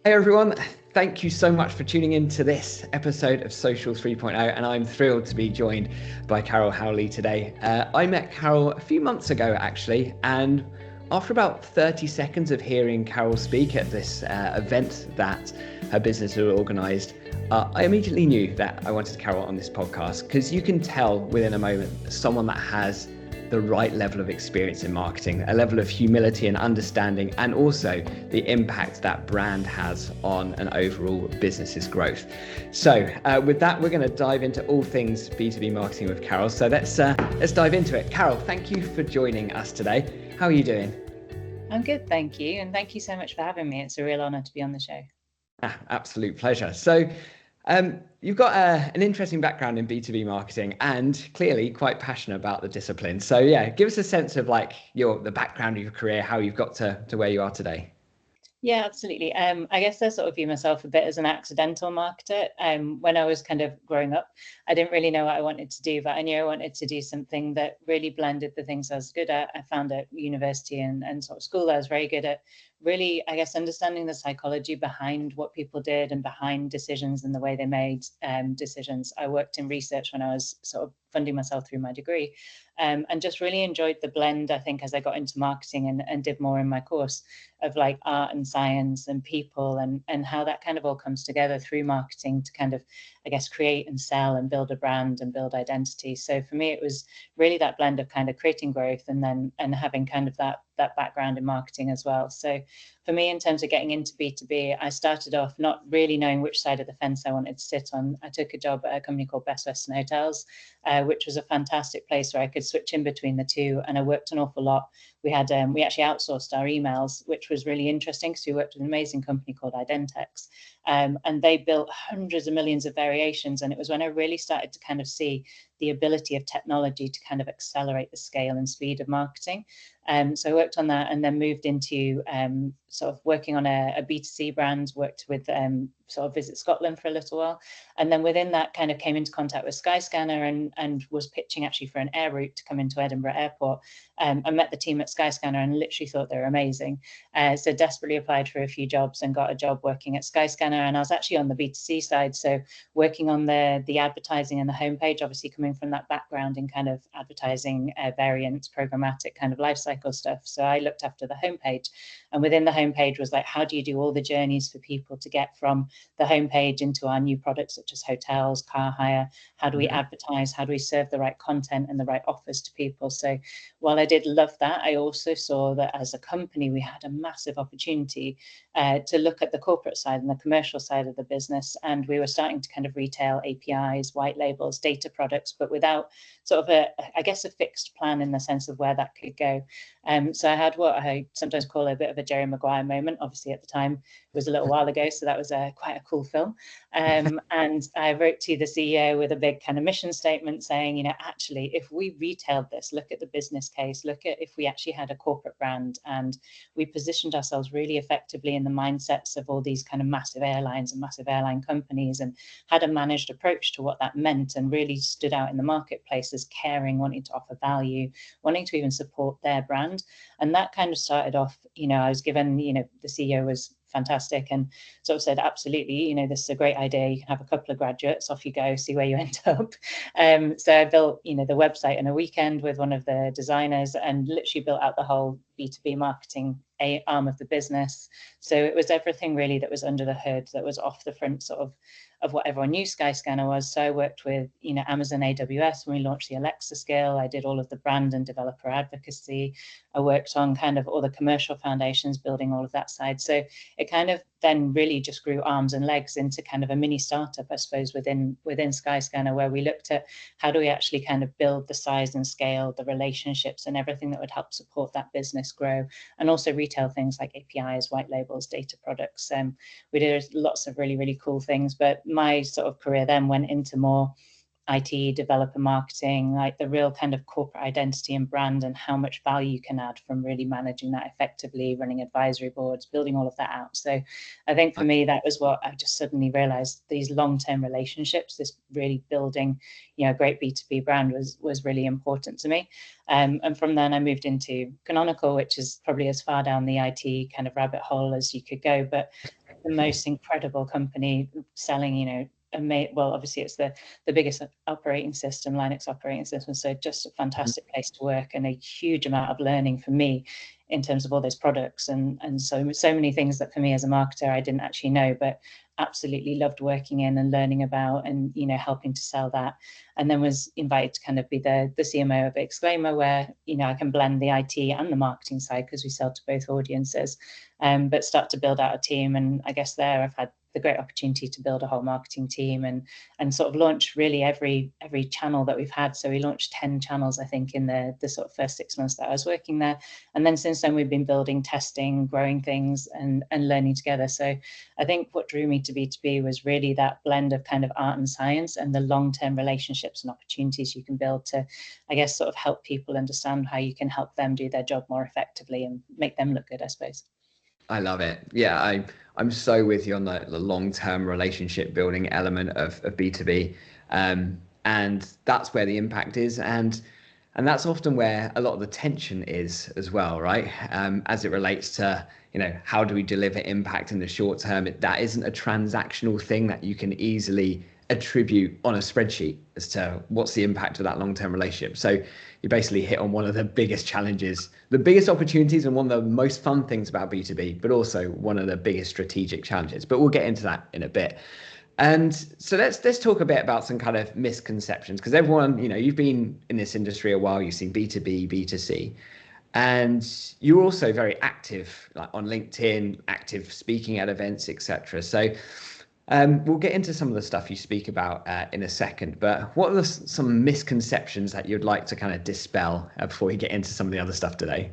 Hey everyone, thank you so much for tuning in to this episode of Social 3.0, and I'm thrilled to be joined by Carol Howley today. I met Carol a few months ago actually, and after about 30 seconds of hearing Carol speak at this event that her business had organised, I immediately knew that I wanted Carol on this podcast because you can tell within a moment someone that has the right level of experience in marketing, a level of humility and understanding, and also the impact that brand has on an overall business's growth. So with that, we're going to dive into all things B2B marketing with Carol. So let's dive into it. Carol, thank you for joining us today. How are you doing? I'm good, thank you. And thank you so much for having me. It's a real honor to be on the show. Absolute pleasure. So you've got an interesting background in B2B marketing and clearly quite passionate about the discipline. So yeah, give us a sense of like the background of your career, how you've got to where you are today. Yeah, absolutely. I guess I sort of view myself a bit as an accidental marketer. When I was kind of growing up, I didn't really know what I wanted to do, but I knew I wanted to do something that really blended the things I was good at. I found at university and sort of school, I was very good at really, I guess, understanding the psychology behind what people did and behind decisions and the way they made decisions. I worked in research when I was sort of funding myself through my degree, and just really enjoyed the blend, I think, as I got into marketing and did more in my course of like art and science and people and how that kind of all comes together through marketing to kind of, I guess, create and sell and build a brand and build identity. So for me, it was really that blend of kind of creating growth and having kind of that background in marketing as well. So for me, in terms of getting into B2B, I started off not really knowing which side of the fence I wanted to sit on. I took a job at a company called Best Western Hotels, which was a fantastic place where I could switch in between the two. And I worked an awful lot. We actually outsourced our emails, which was really interesting because we worked with an amazing company called Identex. And they built hundreds of millions of variations. And it was when I really started to kind of see the ability of technology to kind of accelerate the scale and speed of marketing. So I worked on that and then moved into sort of working on a B2C brand, worked with sort of Visit Scotland for a little while. And then within that kind of came into contact with Skyscanner and was pitching actually for an air route to come into Edinburgh Airport. I met the team at Skyscanner and literally thought they were amazing. So desperately applied for a few jobs and got a job working at Skyscanner. And I was actually on the B2C side. So working on the advertising and the homepage, obviously coming from that background in kind of advertising, variants, programmatic kind of life cycle stuff. So I looked after the homepage. And within the homepage was like, how do you do all the journeys for people to get from the homepage into our new products such as hotels, car hire? How do we advertise? How do we serve the right content and the right offers to people? So while I did love that, I also saw that as a company, we had a massive opportunity to look at the corporate side and the commercial side of the business. And we were starting to kind of retail APIs, white labels, data products, but without sort of I guess, a fixed plan in the sense of where that could go. So I had what I sometimes call a bit of a Jerry Maguire moment. Obviously, at the time, it was a little while ago, so that was quite a cool film. And I wrote to the CEO with a big kind of mission statement saying, actually, if we retailed this, look at the business case, look at if we actually had a corporate brand and we positioned ourselves really effectively in the mindsets of all these kind of massive airlines and massive airline companies and had a managed approach to what that meant and really stood out in the marketplace as caring, wanting to offer value, wanting to even support their brand. And that kind of started off, I was given, the CEO was fantastic and sort of said, absolutely, this is a great idea. You can have a couple of graduates, off you go, see where you end up. So I built, the website in a weekend with one of the designers and literally built out the whole B2B marketing arm of the business. So it was everything really that was under the hood, that was off the front sort of what everyone knew Skyscanner was. So I worked with, Amazon AWS when we launched the Alexa skill. I did all of the brand and developer advocacy. I worked on kind of all the commercial foundations, building all of that side. So it kind of then really just grew arms and legs into kind of a mini startup, I suppose, within Skyscanner, where we looked at how do we actually kind of build the size and scale, the relationships and everything that would help support that business grow, and also retail things like APIs, white labels, data products. We did lots of really, really cool things, but my sort of career then went into more IT, developer marketing, like the real kind of corporate identity and brand and how much value you can add from really managing that effectively, running advisory boards, building all of that out. So I think for me, that was what I just suddenly realized, these long-term relationships, this really building, a great B2B brand was really important to me. And from then I moved into Canonical, which is probably as far down the IT kind of rabbit hole as you could go. But the most incredible company selling, you know, well, obviously it's the biggest operating system, Linux operating system. So just a fantastic place to work, and a huge amount of learning for me in terms of all those products and so many things that for me as a marketer I didn't actually know, but absolutely loved working in and learning about, and, you know, helping to sell that. And then was invited to kind of be the CMO of Exclaimer, where, you know, I can blend the IT and the marketing side because we sell to both audiences, but start to build out a team. And I guess there I've had the great opportunity to build a whole marketing team and sort of launch really every channel that we've had. So we launched 10 channels, I think, in the sort of first 6 months that I was working there. And then since then we've been building, testing, growing things and learning together. So I think what drew me to B2B was really that blend of kind of art and science, and the long-term relationships and opportunities you can build to, I guess, sort of help people understand how you can help them do their job more effectively and make them look good, I suppose. I love it. Yeah, I'm so with you on the long-term relationship building element of B2B. And that's where the impact is. And that's often where a lot of the tension is as well, right? As it relates to, you know, how do we deliver impact in the short term? That isn't a transactional thing that you can easily attribute on a spreadsheet as to what's the impact of that long-term relationship. So you basically hit on one of the biggest challenges, the biggest opportunities, and one of the most fun things about B2B, but also one of the biggest strategic challenges. But we'll get into that in a bit. And so let's talk a bit about some kind of misconceptions, because everyone, you know, you've been in this industry a while, you've seen B2B, B2C, and you're also very active, like on LinkedIn, active speaking at events, etc. So we'll get into some of the stuff you speak about in a second, but what are some misconceptions that you'd like to kind of dispel before we get into some of the other stuff today?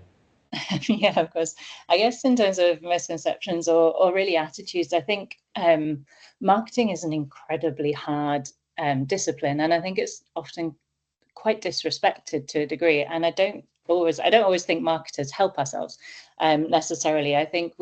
Yeah, of course. I guess in terms of misconceptions or really attitudes, I think marketing is an incredibly hard discipline, and I think it's often quite disrespected to a degree. And I don't always think marketers help ourselves necessarily. I think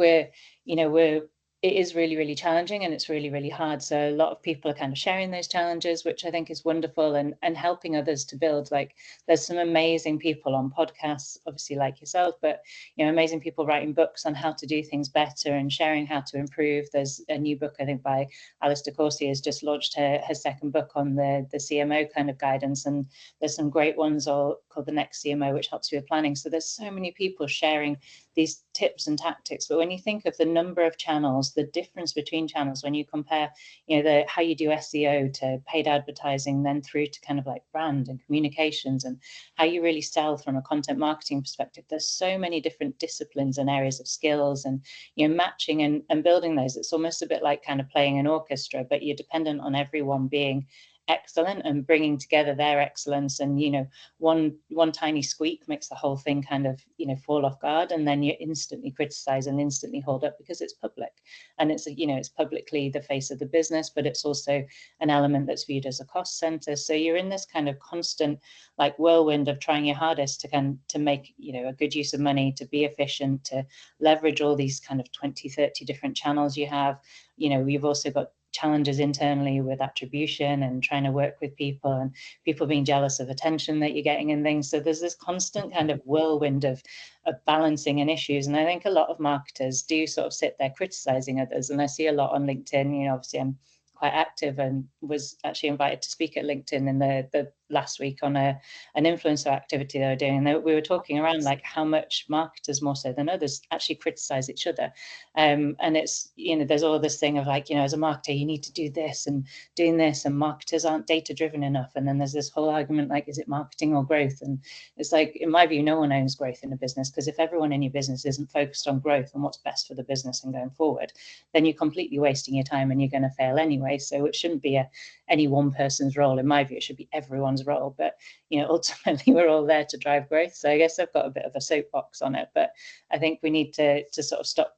it is really, really challenging, and it's really, really hard. So a lot of people are kind of sharing those challenges, which I think is wonderful, and helping others to build. Like, there's some amazing people on podcasts, obviously like yourself, but, you know, amazing people writing books on how to do things better and sharing how to improve. There's a new book, I think, by Alice DeCourcy has just launched her second book on the CMO kind of guidance, and there's some great ones all called The Next CMO, which helps you with planning. So there's so many people sharing these tips and tactics. But when you think of the number of channels, the difference between channels, when you compare, you know, how you do SEO to paid advertising, then through to kind of like brand and communications, and how you really sell from a content marketing perspective, there's so many different disciplines and areas of skills, and, you know, matching and building those. It's almost a bit like kind of playing an orchestra, but you're dependent on everyone being excellent and bringing together their excellence. And, you know, one tiny squeak makes the whole thing kind of, you know, fall off guard, and then you're instantly criticized and instantly hold up because it's public, and it's, you know, it's publicly the face of the business, but it's also an element that's viewed as a cost center. So you're in this kind of constant like whirlwind of trying your hardest to make, you know, a good use of money, to be efficient, to leverage all these kind of 20, 30 different channels you have. You know, you've also got challenges internally with attribution and trying to work with people, and people being jealous of attention that you're getting and things. So there's this constant kind of whirlwind of balancing and issues. And I think a lot of marketers do sort of sit there criticizing others. And I see a lot on LinkedIn. You know, obviously I'm quite active and was actually invited to speak at LinkedIn in the last week on an influencer activity they were doing. And we were talking around like how much marketers, more so than others, actually criticize each other. And it's, you know, there's all this thing of like, you know, as a marketer, you need to do this and doing this, and marketers aren't data driven enough. And then there's this whole argument like, is it marketing or growth? And it's like, in my view, no one owns growth in a business, because if everyone in your business isn't focused on growth and what's best for the business and going forward, then you're completely wasting your time and you're going to fail anyway. So it shouldn't be any one person's role. In my view, it should be everyone's role. But, you know, ultimately we're all there to drive growth. So I guess I've got a bit of a soapbox on it, but I think we need to sort of stop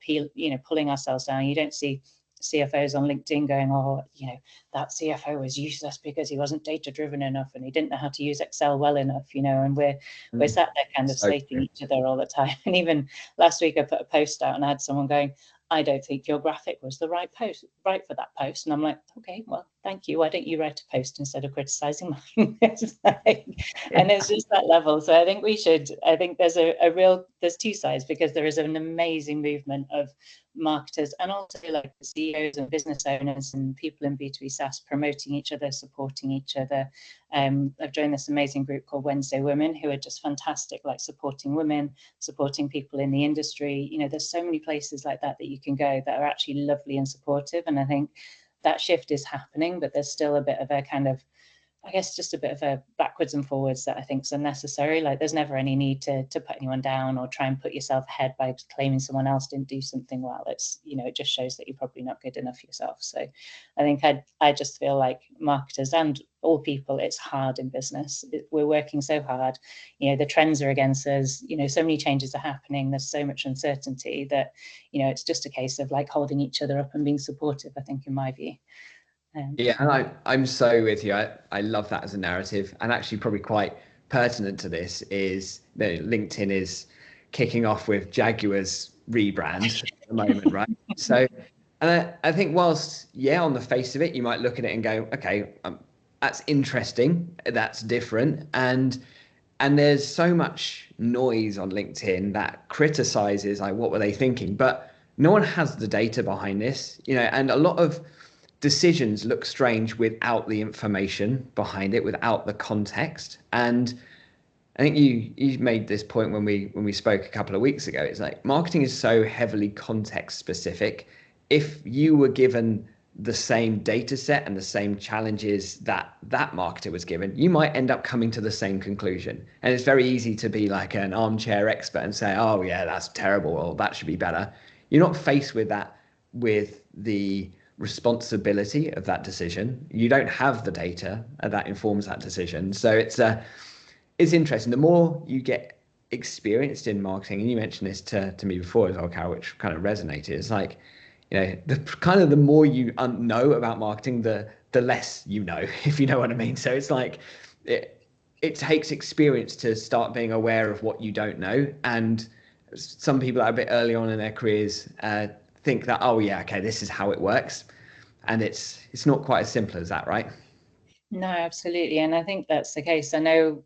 pulling ourselves down. You don't see CFOs on LinkedIn going, oh, you know, that CFO was useless because he wasn't data driven enough and he didn't know how to use Excel well enough, you know. And we're sat there kind of slating each other all the time. And even last week I put a post out and I had someone going, I don't think your graphic was the right for that post. And I'm like, okay, well, thank you. Why don't you write a post instead of criticizing mine? And it's just that level. So I think there's there's two sides, because there is an amazing movement of marketers and also like the CEOs and business owners and people in B2B SaaS promoting each other, supporting each other. I've joined this amazing group called Wednesday Women, who are just fantastic, like supporting women, supporting people in the industry. You know, there's so many places like that that you can go that are actually lovely and supportive. And I think that shift is happening, but there's still a bit of a kind of, I guess, just a bit of a backwards and forwards that I think is unnecessary. Like there's never any need to put anyone down or try and put yourself ahead by claiming someone else didn't do something well. It's, you know, it just shows that you're probably not good enough yourself. So I think I just feel like marketers and all people, it's hard in business. We're working so hard. You know, the trends are against us. You know, so many changes are happening. There's so much uncertainty that, you know, it's just a case of like holding each other up and being supportive, I think, in my view. Yeah, and I'm so with you. I love that as a narrative, and actually probably quite pertinent to this is that LinkedIn is kicking off with Jaguar's rebrand at the moment, right? So, and I think whilst, yeah, on the face of it, you might look at it and go, okay, that's interesting, that's different, and there's so much noise on LinkedIn that criticizes like what were they thinking, but no one has the data behind this, you know, and a lot of decisions look strange without the information behind it, without the context. And I think you made this point when we spoke a couple of weeks ago. It's like marketing is so heavily context specific. If you were given the same data set and the same challenges that marketer was given, you might end up coming to the same conclusion. And it's very easy to be like an armchair expert and say, oh yeah, that's terrible, or that should be better. You're not faced with that, with the responsibility of that decision. You don't have the data that informs that decision. So it's interesting. The more you get experienced in marketing, and you mentioned this to me before as well, Carol, which kind of resonated. It's like, you know, the more you know about marketing, the less you know, if you know what I mean. So it's like it takes experience to start being aware of what you don't know. And some people that are a bit early on in their careers think that, oh yeah, okay, this is how it works, and it's not quite as simple as that, right? No, absolutely, and I think that's the case. I know,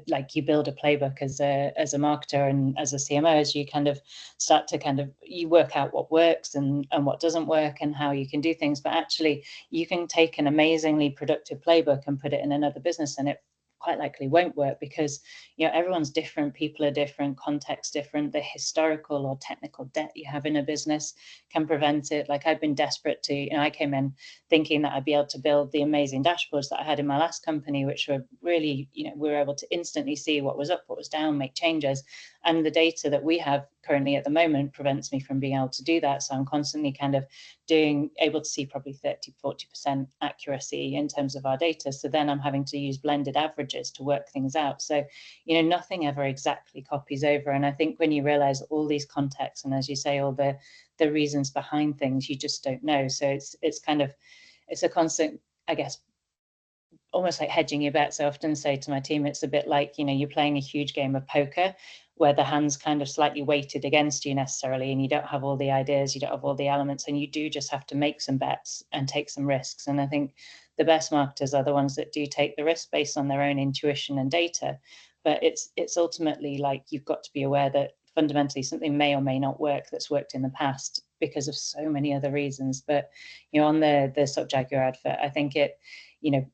like you build a playbook as a marketer and as a CMO, as you kind of start to you work out what works and what doesn't work and how you can do things. But actually, you can take an amazingly productive playbook and put it in another business, and it quite likely won't work because, you know, everyone's different, people are different, context different. The historical or technical debt you have in a business can prevent it. Like I've been desperate to, you know, I came in thinking that I'd be able to build the amazing dashboards that I had in my last company, which were really, you know, we were able to instantly see what was up, what was down, make changes. And the data that we have currently at the moment prevents me from being able to do that. So I'm constantly kind of able to see probably 30-40% accuracy in terms of our data. So then I'm having to use blended averages to work things out. So, you know, nothing ever exactly copies over. And I think when you realize all these contexts and, as you say, all the reasons behind things, you just don't know. So it's a constant, I guess, almost like hedging your bets. I often say to my team, it's a bit like, you know, you're playing a huge game of poker where the hand's kind of slightly weighted against you necessarily, and you don't have all the ideas, you don't have all the elements, and you do just have to make some bets and take some risks. And I think the best marketers are the ones that do take the risk based on their own intuition and data. But it's ultimately like you've got to be aware that fundamentally something may or may not work that's worked in the past because of so many other reasons. But, you know, on the sort of Jaguar advert, I think it, you know,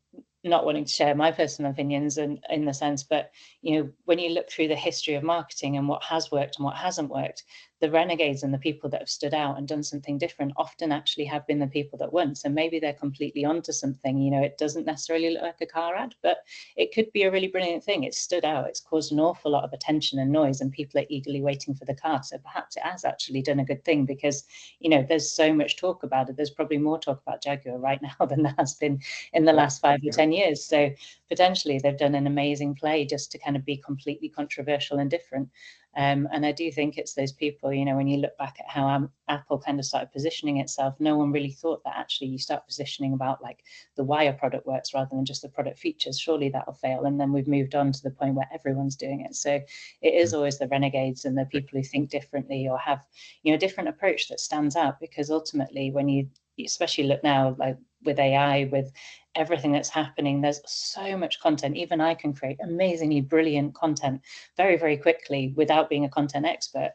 not wanting to share my personal opinions in the sense, but, you know, when you look through the history of marketing and what has worked and what hasn't worked, the renegades and the people that have stood out and done something different often actually have been the people that won. So maybe they're completely onto something. You know, it doesn't necessarily look like a car ad, but it could be a really brilliant thing. It stood out. It's caused an awful lot of attention and noise, and people are eagerly waiting for the car. So perhaps it has actually done a good thing because, you know, there's so much talk about it. There's probably more talk about Jaguar right now than there has been in the last 5 or 10 years. So potentially they've done an amazing play just to kind of be completely controversial and different. And I do think it's those people, you know, when you look back at how Apple kind of started positioning itself, no one really thought that actually you start positioning about like the why a product works rather than just the product features. Surely that'll fail. And then we've moved on to the point where everyone's doing it. So it is always the renegades and the people who think differently or have, you know, a different approach that stands out, because ultimately when you especially look now, like with AI, with everything that's happening, there's so much content. Even I can create amazingly brilliant content very, very quickly without being a content expert.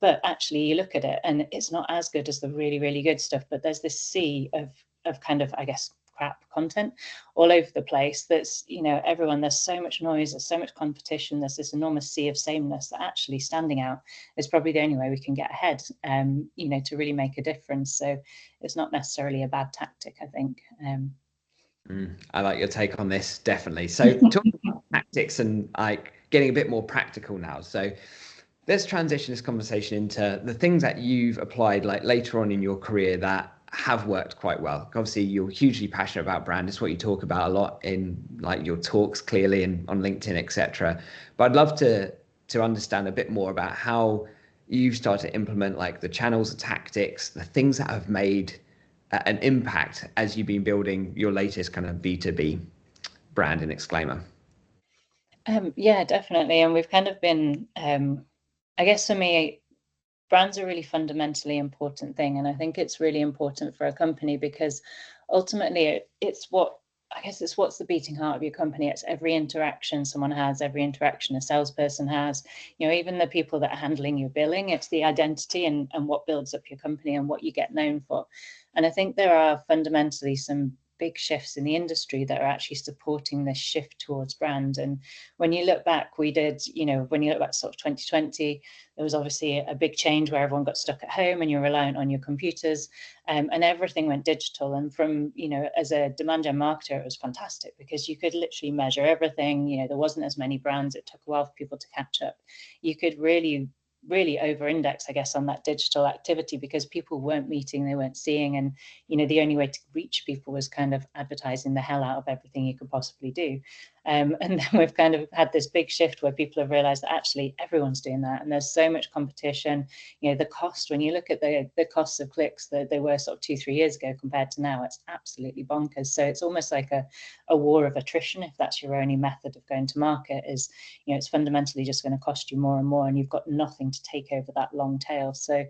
But actually you look at it and it's not as good as the really, really good stuff, but there's this sea of kind of, I guess, crap content all over the place. That's, you know, everyone, there's so much noise, there's so much competition, there's this enormous sea of sameness, that actually standing out is probably the only way we can get ahead, you know, to really make a difference. So it's not necessarily a bad tactic, I think. I like your take on this, definitely. So talking about tactics and like getting a bit more practical now. So let's transition this conversation into the things that you've applied like later on in your career that have worked quite well. Obviously, you're hugely passionate about brand. It's what you talk about a lot in like your talks, clearly, and on LinkedIn, etc. But I'd love to understand a bit more about how you've started to implement like the channels, the tactics, the things that have made an impact as you've been building your latest kind of B2B brand in Exclaimer. Yeah, definitely. And we've kind of been, I guess for me, brands are a really fundamentally important thing. And I think it's really important for a company because ultimately it's what, I guess it's what's the beating heart of your company. It's every interaction someone has, every interaction a salesperson has, you know, even the people that are handling your billing. It's the identity and what builds up your company and what you get known for. And I think there are fundamentally some big shifts in the industry that are actually supporting this shift towards brand. And when you look back, we did, you know, when you look back sort of 2020, there was obviously a big change where everyone got stuck at home and you're reliant on your computers, and everything went digital. And from, you know, as a demand gen marketer, it was fantastic because you could literally measure everything. You know, there wasn't as many brands. It took a while for people to catch up. You could really over index, I guess, on that digital activity because people weren't meeting, they weren't seeing. And, you know, the only way to reach people was kind of advertising the hell out of everything you could possibly do. And then we've kind of had this big shift where people have realized that actually everyone's doing that. And there's so much competition. You know, the cost, when you look at the costs of clicks that they were sort of 2-3 years ago compared to now, it's absolutely bonkers. So it's almost like a war of attrition. If that's your only method of going to market, is, you know, it's fundamentally just going to cost you more and more, and you've got nothing to take over that long tail. So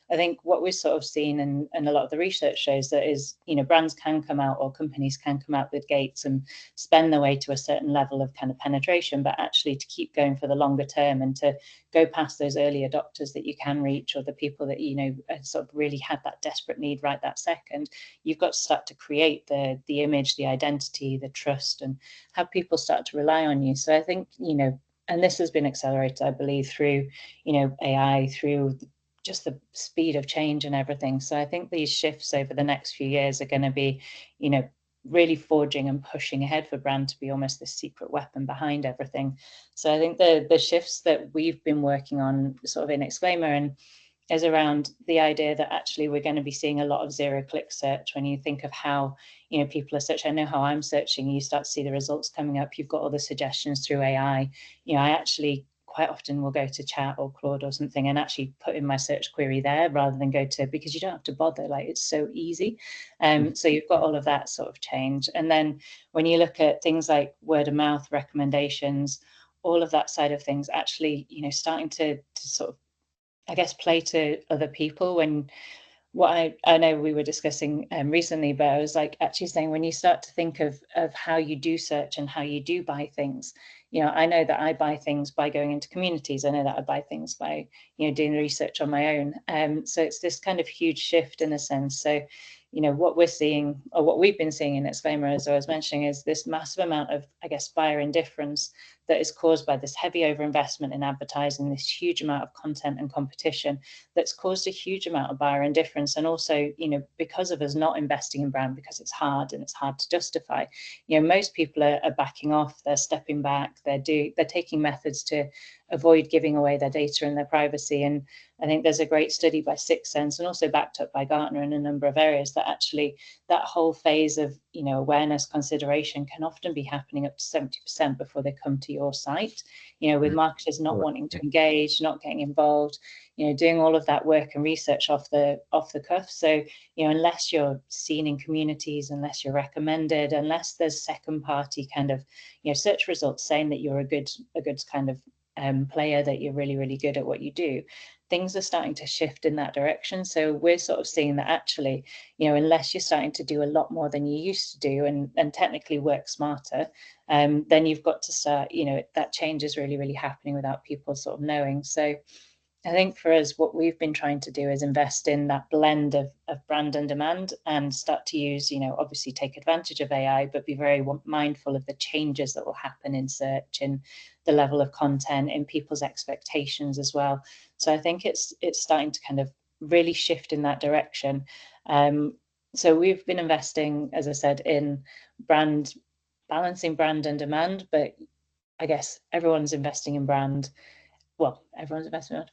I think what we've sort of seen, and a lot of the research shows that is, you know, brands can come out, or companies can come out with gates and spend their way to a certain level of kind of penetration, but actually to keep going for the longer term and to go past those early adopters that you can reach, or the people that, you know, sort of really had that desperate need right that second, you've got to start to create the image, the identity, the trust, and have people start to rely on you. So I think, you know, and this has been accelerated, I believe, through, you know, AI, through just the speed of change and everything. So I think these shifts over the next few years are going to be, you know, really forging and pushing ahead for brand to be almost the secret weapon behind everything. So I think the shifts that we've been working on sort of in Exclaimer and is around the idea that actually we're going to be seeing a lot of zero-click search. When you think of how, you know, people are searching, I know how I'm searching, you start to see the results coming up, you've got all the suggestions through AI. You know, I actually quite often will go to Chat or Claude or something and actually put in my search query there rather than go to, because you don't have to bother, like it's so easy. So you've got all of that sort of change. And then when you look at things like word of mouth recommendations, all of that side of things, actually, you know, starting to sort of, I guess, play to other people. When what I know we were discussing recently, but I was like actually saying, when you start to think of how you do search and how you do buy things, you know, I know that I buy things by going into communities. I know that I buy things by, you know, doing research on my own. So it's this kind of huge shift in a sense. So, you know, what we're seeing, or what we've been seeing in Exclaimer, as I was mentioning, is this massive amount of, I guess, buyer indifference that is caused by this heavy overinvestment in advertising, this huge amount of content and competition that's caused a huge amount of buyer indifference. And also, you know, because of us not investing in brand, because it's hard and it's hard to justify, you know, most people are backing off, they're stepping back, they're taking methods to avoid giving away their data and their privacy. And I think there's a great study by Sixth Sense, and also backed up by Gartner in a number of areas, that actually that whole phase of, you know, awareness, consideration can often be happening up to 70% before they come to your site, you know, with marketers not wanting to engage, not getting involved, you know, doing all of that work and research off the cuff. So, you know, unless you're seen in communities, unless you're recommended, unless there's second party kind of, you know, search results saying that you're a good kind of player, that you're really, really good at what you do, things are starting to shift in that direction. So we're sort of seeing that actually, you know, unless you're starting to do a lot more than you used to do and technically work smarter, then you've got to start, you know, that change is really, really happening without people sort of knowing. So I think for us, what we've been trying to do is invest in that blend of brand and demand, and start to use, obviously take advantage of AI, but be very mindful of the changes that will happen in search, in the level of content, in people's expectations as well. So I think it's starting to kind of really shift in that direction. So we've been investing, as I said, in balancing brand and demand, but I guess everyone's investing in brand. Well, everyone's investing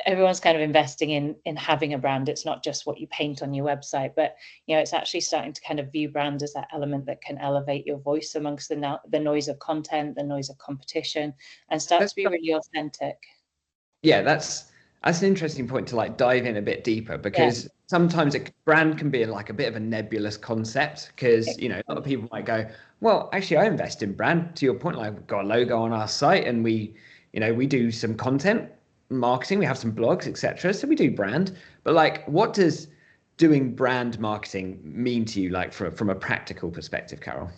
everyone's kind of investing in having a brand. It's not just what you paint on your website, but it's actually starting to kind of view brand as that element that can elevate your voice amongst the noise of content, the noise of competition, and start to be really authentic. Yeah, that's an interesting point to like dive in a bit deeper, because sometimes brand can be like a bit of a nebulous concept, because a lot of people might go, well, actually I invest in brand. To your point, like we've got a logo on our site, and we do some content marketing, we have some blogs, etc. So we do brand. But like, what does doing brand marketing mean to you, like from a practical perspective, Carol?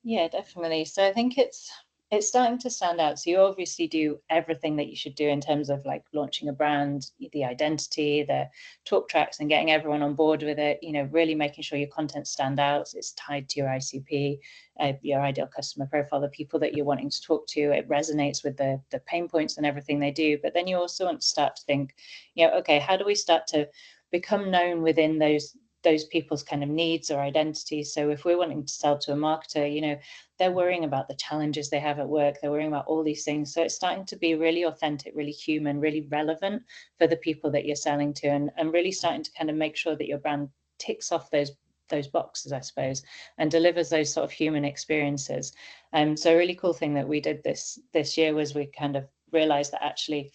Yeah, definitely. So I think it's starting to stand out. So you obviously do everything that you should do in terms of like launching a brand, the identity, the talk tracks, and getting everyone on board with it. Really making sure your content stand out. It's tied to your ICP, your ideal customer profile, the people that you're wanting to talk to. It resonates with the pain points and everything they do. But then you also want to start to think, okay, how do we start to become known within those people's kind of needs or identities? So if we're wanting to sell to a marketer, they're worrying about the challenges they have at work. They're worrying about all these things. So it's starting to be really authentic, really human, really relevant for the people that you're selling to, and really starting to kind of make sure that your brand ticks off those boxes, I suppose, and delivers those sort of human experiences. So a really cool thing that we did this year was we kind of realized that actually,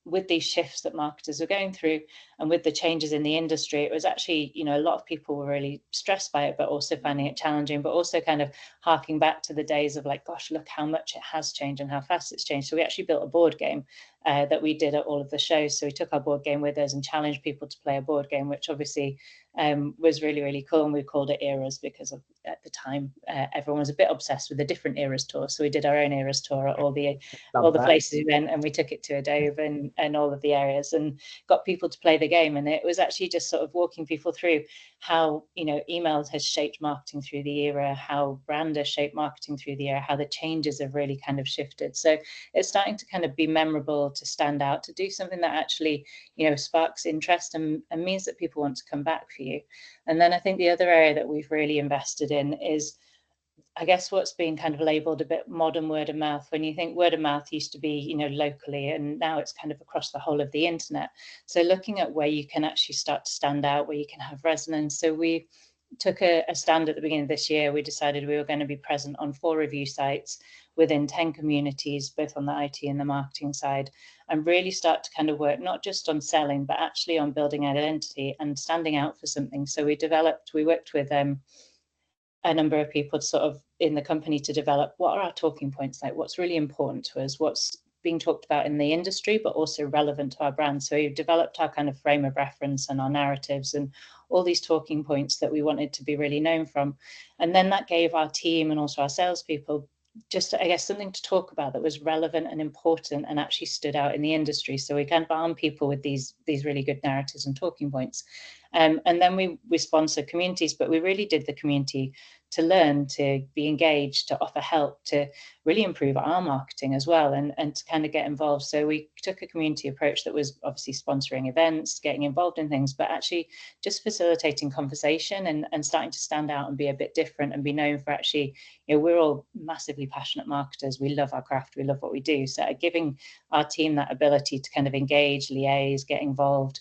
with these shifts that marketers are going through, and with the changes in the industry, it was actually, a lot of people were really stressed by it, but also finding it challenging, but also kind of harking back to the days of like, gosh, look how much it has changed and how fast it's changed. So we actually built a board game that we did at all of the shows. So we took our board game with us and challenged people to play a board game, which obviously was really, really cool. And we called it Eras because at the time, everyone was a bit obsessed with the different Eras tour. So we did our own Eras tour at all the places we went, and we took it to Adobe and all of the areas, and got people to play the game. And it was actually just sort of walking people through how, emails has shaped marketing through the era, how brand has shaped marketing through the era, how the changes have really kind of shifted. So it's starting to kind of be memorable, to stand out, to do something that actually, sparks interest and means that people want to come back for you. And then I think the other area that we've really invested in is, I guess, what's being kind of labeled a bit modern word of mouth. When you think word of mouth used to be, locally, and now it's kind of across the whole of the internet. So looking at where you can actually start to stand out, where you can have resonance. So we took a stand at the beginning of this year. We decided we were going to be present on 4 review sites within 10 communities, both on the IT and the marketing side, and really start to kind of work not just on selling, but actually on building identity and standing out for something. So we worked with a number of people sort of in the company to develop what are our talking points, like what's really important to us, what's being talked about in the industry, but also relevant to our brand. So we've developed our kind of frame of reference and our narratives and all these talking points that we wanted to be really known from. And then that gave our team and also our salespeople just, I guess, something to talk about that was relevant and important and actually stood out in the industry. So we kind of arm people with these really good narratives and talking points. And then we sponsor communities, but we really did the community to learn, to be engaged, to offer help, to really improve our marketing as well, and to kind of get involved. So we took a community approach that was obviously sponsoring events, getting involved in things, but actually just facilitating conversation and starting to stand out and be a bit different and be known for actually, we're all massively passionate marketers. We love our craft, we love what we do. So giving our team that ability to kind of engage, liaise, get involved,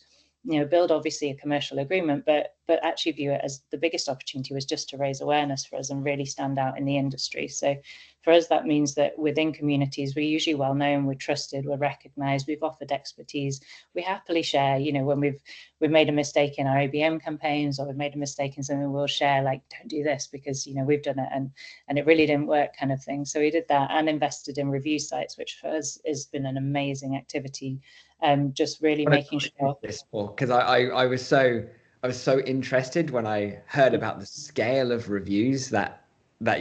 build obviously a commercial agreement, but actually view it as the biggest opportunity was just to raise awareness for us and really stand out in the industry. So for us, that means that within communities, we're usually well known, we're trusted, we're recognized, we've offered expertise. We happily share, when we've made a mistake in our ABM campaigns, or we've made a mistake in something, we'll share, like, don't do this because, we've done it and it really didn't work, kind of thing. So we did that and invested in review sites, which for us has been an amazing activity. Just really making sure. Because I was so interested when I heard about the scale of reviews that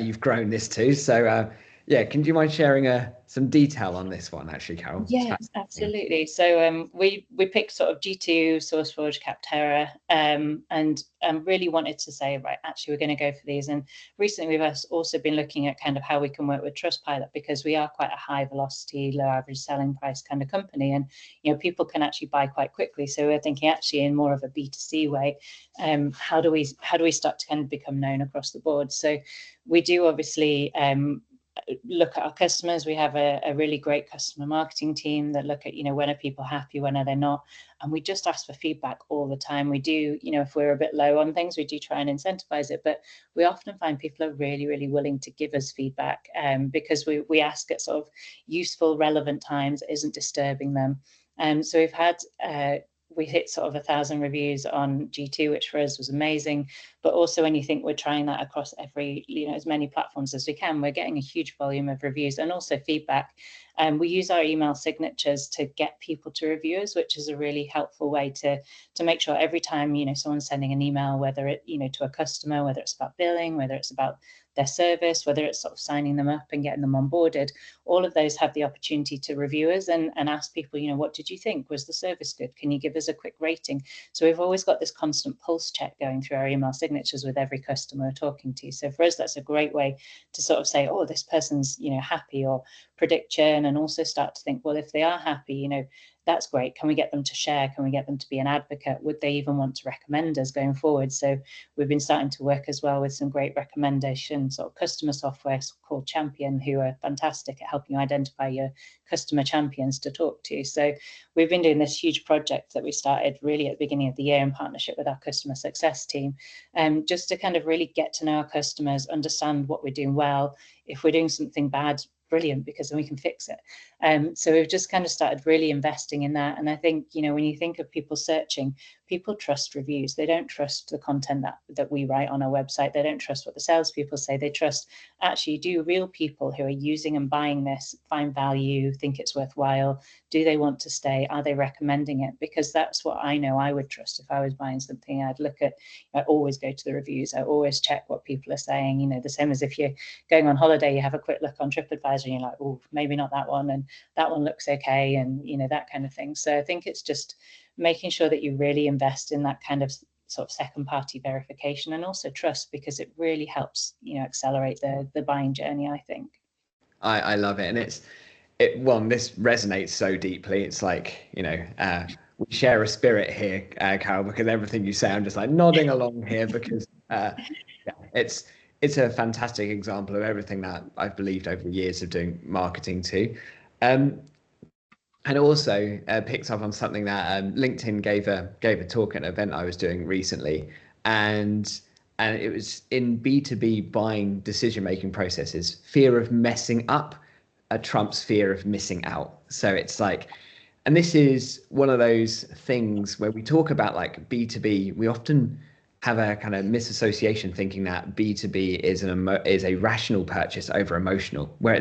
you've grown this to. So Yeah, do you mind sharing some detail on this one, actually, Carol? It's Yes, fascinating. absolutely. So we picked sort of G2, SourceForge, Capterra, and really wanted to say, right, actually, we're going to go for these. And recently, we've also been looking at kind of how we can work with Trustpilot, because we are quite a high velocity, low average selling price kind of company, and people can actually buy quite quickly. So we're thinking actually in more of a B2C way, how do we start to kind of become known across the board? So we do obviously look at our customers. We have a really great customer marketing team that look at, when are people happy, when are they not? And we just ask for feedback all the time. We do, if we're a bit low on things, we do try and incentivize it, but we often find people are really, really willing to give us feedback, because we ask at sort of useful, relevant times. It isn't disturbing them. So we've had, we hit sort of 1,000 reviews on G2, which for us was amazing. But also when you think we're trying that across every, as many platforms as we can, we're getting a huge volume of reviews and also feedback. And we use our email signatures to get people to review us, which is a really helpful way to make sure every time, someone's sending an email, whether it, to a customer, whether it's about billing, whether it's about their service, whether it's sort of signing them up and getting them onboarded, all of those have the opportunity to review us and ask people, what did you think? Was the service good? Can you give us a quick rating? So we've always got this constant pulse check going through our email signatures with every customer we're talking to. So for us, that's a great way to sort of say, oh, this person's, happy, or predict churn, and also start to think, well, if they are happy, that's great. Can we get them to share? Can we get them to be an advocate? Would they even want to recommend us going forward? So we've been starting to work as well with some great recommendation sort of customer software called Champion, who are fantastic at helping you identify your customer champions to talk to. So we've been doing this huge project that we started really at the beginning of the year in partnership with our customer success team, just to kind of really get to know our customers, understand what we're doing well. If we're doing something bad, brilliant, because then we can fix it. So we've just kind of started really investing in that. And I think, when you think of people searching, people trust reviews. They don't trust the content that we write on our website. They don't trust what the salespeople say. They trust, actually, do real people who are using and buying this find value, think it's worthwhile? Do they want to stay? Are they recommending it? Because that's what I know I would trust if I was buying something. I always go to the reviews. I always check what people are saying. The same as if you're going on holiday, you have a quick look on TripAdvisor and you're like, oh, maybe not that one, and that one looks okay, and that kind of thing. So I think it's just making sure that you really invest in that kind of sort of second party verification and also trust, because it really helps accelerate the buying journey, I think. I love it. And this resonates so deeply. It's like, we share a spirit here, Carol, because everything you say, I'm just like nodding along here, because yeah, it's a fantastic example of everything that I've believed over the years of doing marketing too. And also picks up on something that LinkedIn gave a talk at an event I was doing recently, and it was in B2B buying decision making processes. Fear of messing up trumps fear of missing out. So it's like, and this is one of those things where we talk about like B2B. We often have a kind of misassociation thinking that B2B is a rational purchase over emotional, where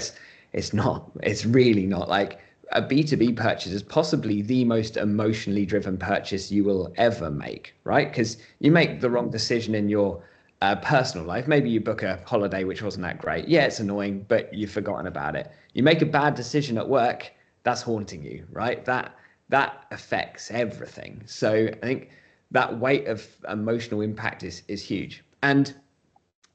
it's not. It's really not. Like, a B2B purchase is possibly the most emotionally driven purchase you will ever make, right? Because you make the wrong decision in your personal life. Maybe you book a holiday which wasn't that great. Yeah, it's annoying, but you've forgotten about it. You make a bad decision at work, that's haunting you, right? That affects everything. So I think that weight of emotional impact is huge. And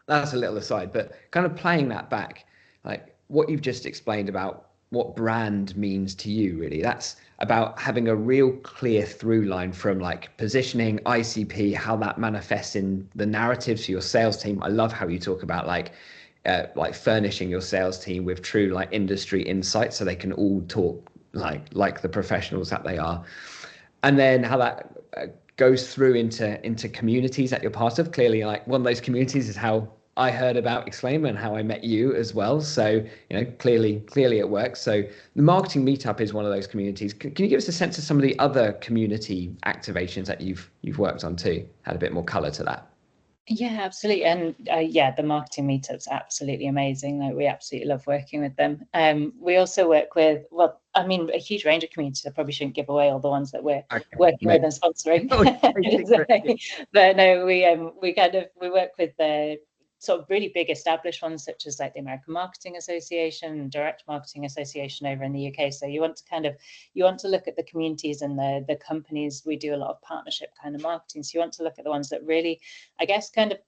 that's a little aside, but kind of playing that back, like what you've just explained about what brand means to you, really, that's about having a real clear through line from like positioning, ICP, how that manifests in the narratives for your sales team. I love how you talk about like furnishing your sales team with true like industry insights so they can all talk like the professionals that they are, and then how that goes through into communities that you're part of. Clearly, like one of those communities is how I heard about Exclaimer and how I met you as well. So, clearly it works. So the marketing meetup is one of those communities. Can you give us a sense of some of the other community activations that you've worked on too? Add a bit more color to that. Yeah, absolutely. And the marketing meetup's absolutely amazing. Like, we absolutely love working with them. We also work with, a huge range of communities. I probably shouldn't give away all the ones that we're working with and sponsoring. But no, we work with sort of really big established ones, such as like the American Marketing Association, Direct Marketing Association over in the UK. So you want to look at the communities and the companies. We do a lot of partnership kind of marketing. So you want to look at the ones that really, I guess, kind of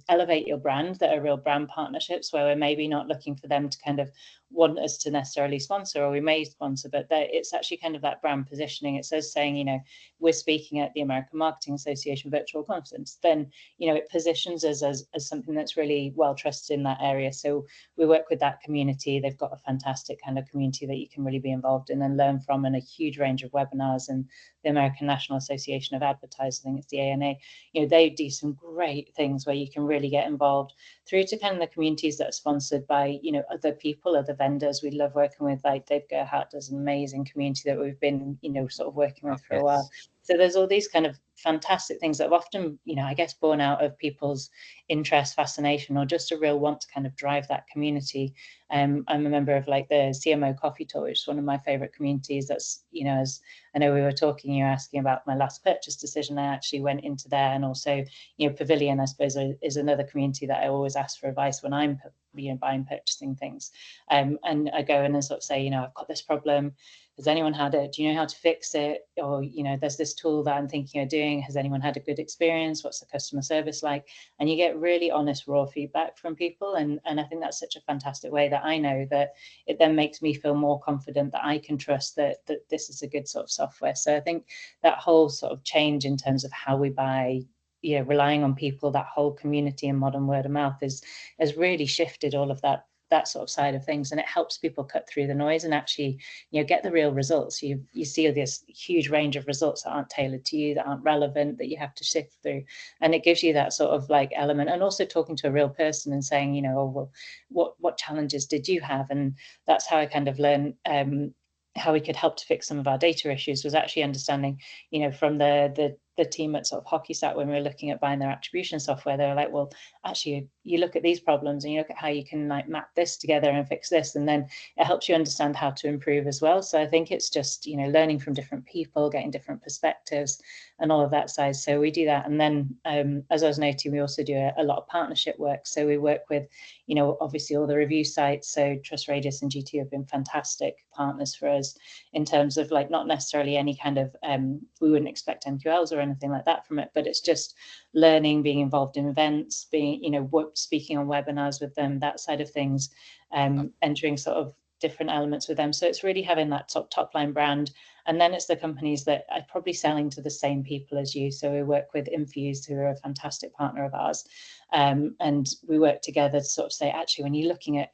elevate your brand, that are real brand partnerships, where we're maybe not looking for them to kind of want us to necessarily sponsor, or we may sponsor, but it's actually kind of that brand positioning. It says saying, you know, we're speaking at the American Marketing Association virtual conference, then, you know, it positions us as something that's really well trusted in that area. So we work with that community. They've got a fantastic kind of community that you can really be involved in and learn from, and a huge range of webinars. And the American National Association of Advertising, I think it's the ANA, you know, they do some great things where you can really get involved, through to kind of the communities that are sponsored by, you know, other people, other vendors. We love working with, like Dave Gerhardt does an amazing community that we've been, you know, sort of working with for a while. So there's all these kind of fantastic things that have often, you know, I guess, born out of people's interest, fascination, or just a real want to kind of drive that community. I'm a member of like the CMO Coffee Talk, which is one of my favorite communities. That's, you know, as I know we were talking, you were asking about my last purchase decision. I actually went into there, and also, you know, Pavilion, I suppose, is another community that I always ask for advice when I'm, you know, buying, purchasing things. And I go in and sort of say, you know, I've got this problem. Has anyone had it? Do you know how to fix it? Or, you know, there's this tool that I'm thinking of doing. Has anyone had a good experience? What's the customer service like? And you get really honest, raw feedback from people. And I think that's such a fantastic way that I know that it then makes me feel more confident that I can trust that this is a good sort of software. So I think that whole sort of change in terms of how we buy, you know, relying on people, that whole community and modern word of mouth has really shifted all of that sort of side of things, and it helps people cut through the noise and actually, you know, get the real results. You see this huge range of results that aren't tailored to you, that aren't relevant, that you have to sift through, and it gives you that sort of like element. And also talking to a real person and saying, you know, oh, well, what challenges did you have? And that's how I kind of learned how we could help to fix some of our data issues, was actually understanding, you know, from the team at sort of HockeySat, when we were looking at buying their attribution software, they were like, well, actually, you look at these problems and you look at how you can like map this together and fix this, and then it helps you understand how to improve as well. So I think it's just, you know, learning from different people, getting different perspectives and all of that side. So we do that. And then as I was noting, we also do a lot of partnership work. So we work with, you know, obviously all the review sites. So Trust Radius and GT have been fantastic partners for us in terms of like not necessarily any kind of, we wouldn't expect MQLs or anything like that from it, but it's just learning, being involved in events, being, you know, speaking on webinars with them, that side of things, entering sort of different elements with them. So it's really having that top line brand. And then it's the companies that are probably selling to the same people as you. So we work with Infuse, who are a fantastic partner of ours. And we work together to sort of say, actually, when you're looking at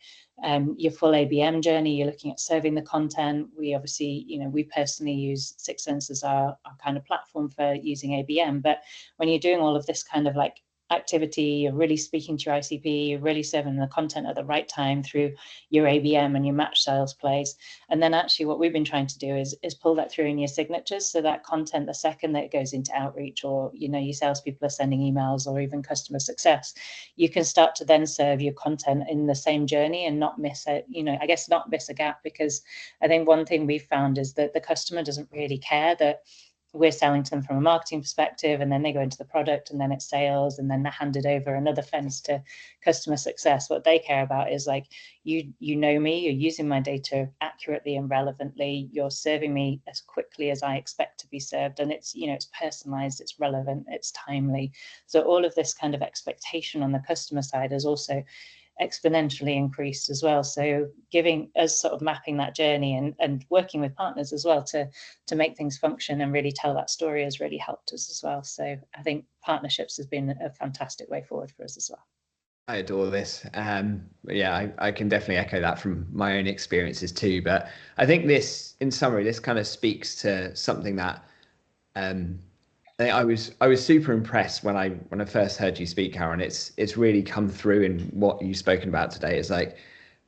your full ABM journey, you're looking at serving the content. We obviously, you know, we personally use Sixth Sense as our kind of platform for using ABM. But when you're doing all of this kind of like activity, you're really speaking to your ICP, you're really serving the content at the right time through your ABM and your match sales plays. And then actually what we've been trying to do is pull that through in your signatures, so that content, the second that it goes into outreach, or, you know, your salespeople are sending emails, or even customer success, you can start to then serve your content in the same journey and not miss it, you know, I guess not miss a gap. Because I think one thing we've found is that the customer doesn't really care that we're selling to them from a marketing perspective, and then they go into the product, and then it's sales, and then they're handed over another fence to customer success. What they care about is like, you know me, you're using my data accurately and relevantly, you're serving me as quickly as I expect to be served, and it's, you know, it's personalized, it's relevant, it's timely. So all of this kind of expectation on the customer side is also exponentially increased as well. So giving us sort of mapping that journey and working with partners as well to make things function and really tell that story has really helped us as well. So I think partnerships has been a fantastic way forward for us as well. I adore this. Yeah, I can definitely echo that from my own experiences too. But I think this, in summary, this kind of speaks to something that I was super impressed when I first heard you speak, Karen. It's really come through in what you've spoken about today. It's like,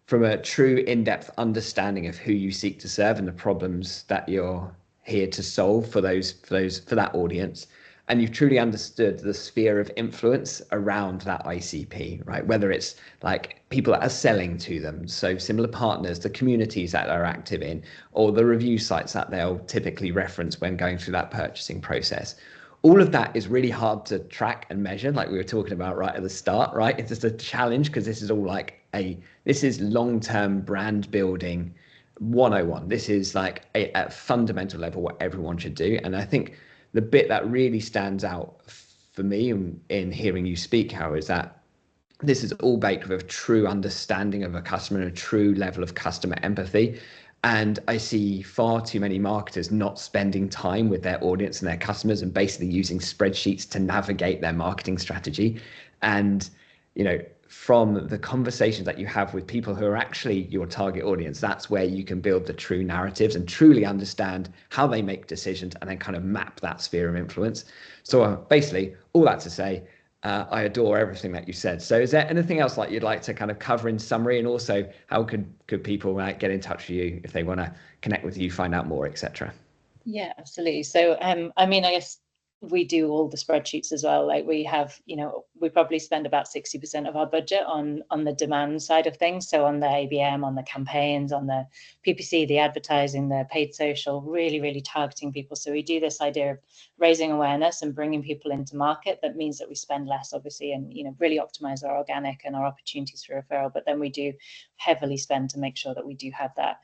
from a true in-depth understanding of who you seek to serve and the problems that you're here to solve for that audience. And you've truly understood the sphere of influence around that ICP, right? Whether it's like people that are selling to them, so similar partners, the communities that they're active in, or the review sites that they'll typically reference when going through that purchasing process. all of that is really hard to track and measure, like we were talking about right at the start, right? It's just a challenge because this is all like this is long-term brand building 101. This is like at fundamental level what everyone should do. And I think the bit that really stands out for me in hearing you speak, Howard, is that this is all baked with a true understanding of a customer and a true level of customer empathy. And I see far too many marketers not spending time with their audience and their customers and basically using spreadsheets to navigate their marketing strategy. And, from the conversations that you have with people who are actually your target audience, that's where you can build the true narratives and truly understand how they make decisions and then kind of map that sphere of influence. So basically, all that to say, I adore everything that you said. So is there anything else like you'd like to kind of cover in summary, and also how could people get in touch with you if they want to connect with you, find out more, etc.? Yeah, absolutely. So I guess we do all the spreadsheets as well. Like we have, we probably spend about 60% of our budget on the demand side of things. So on the ABM, on the campaigns, on the PPC, the advertising, the paid social, really, really targeting people. So we do this idea of raising awareness and bringing people into market. That means that we spend less, obviously, and, really optimize our organic and our opportunities for referral. But then we do heavily spend to make sure that we do have that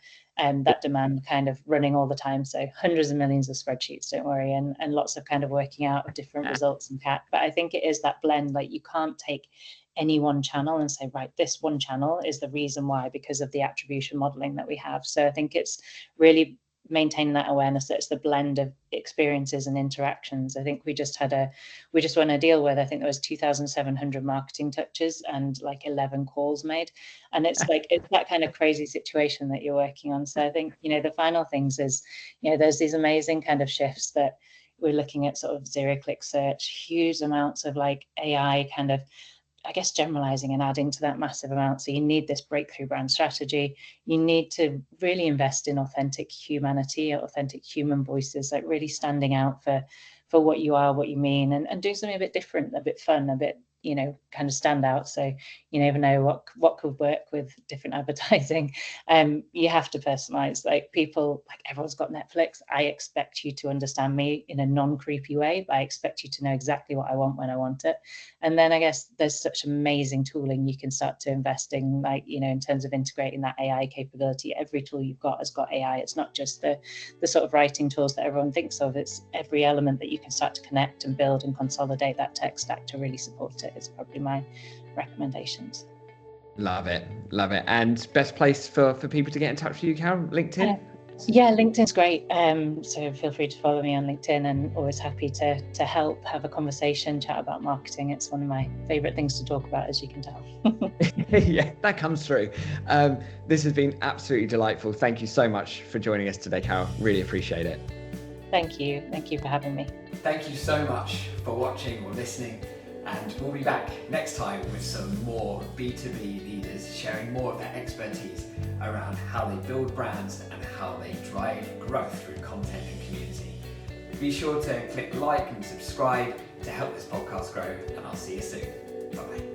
demand kind of running all the time. So hundreds of millions of spreadsheets, don't worry, and lots of kind of working out of different results and CAC. But I think it is that blend. Like you can't take any one channel and say, right, this one channel is the reason why, because of the attribution modeling that we have. So I think it's really maintaining that awareness that it's the blend of experiences and interactions. I think we just won a deal with, I think there was 2,700 marketing touches and like 11 calls made. And it's like, it's that kind of crazy situation that you're working on. So I think, the final things is, there's these amazing kind of shifts that we're looking at, sort of zero click search, huge amounts of like AI kind of, I guess, generalizing and adding to that massive amount. So you need this breakthrough brand strategy. You need to really invest in authentic humanity, authentic human voices, like really standing out for what you are, what you mean, and do something a bit different, a bit fun, a bit, kind of stand out. So you never know what could work with different advertising. You have to personalize. Like people, like everyone's got Netflix. I expect you to understand me in a non-creepy way, but I expect you to know exactly what I want when I want it. And then I guess there's such amazing tooling you can start to invest in, like, in terms of integrating that AI capability. Every tool you've got has got AI. It's not just the sort of writing tools that everyone thinks of. It's every element that you can start to connect and build and consolidate that tech stack to really support it. Is probably my recommendations. Love it. And best place for people to get in touch with you, Carol? LinkedIn? Yeah, LinkedIn's great. So feel free to follow me on LinkedIn, and always happy to help, have a conversation, chat about marketing. It's one of my favorite things to talk about, as you can tell. Yeah, that comes through. This has been absolutely delightful. Thank you so much for joining us today, Carol. Really appreciate it. Thank you for having me. Thank you so much for watching or listening. And we'll be back next time with some more B2B leaders sharing more of their expertise around how they build brands and how they drive growth through content and community. Be sure to click like and subscribe to help this podcast grow, and I'll see you soon. Bye.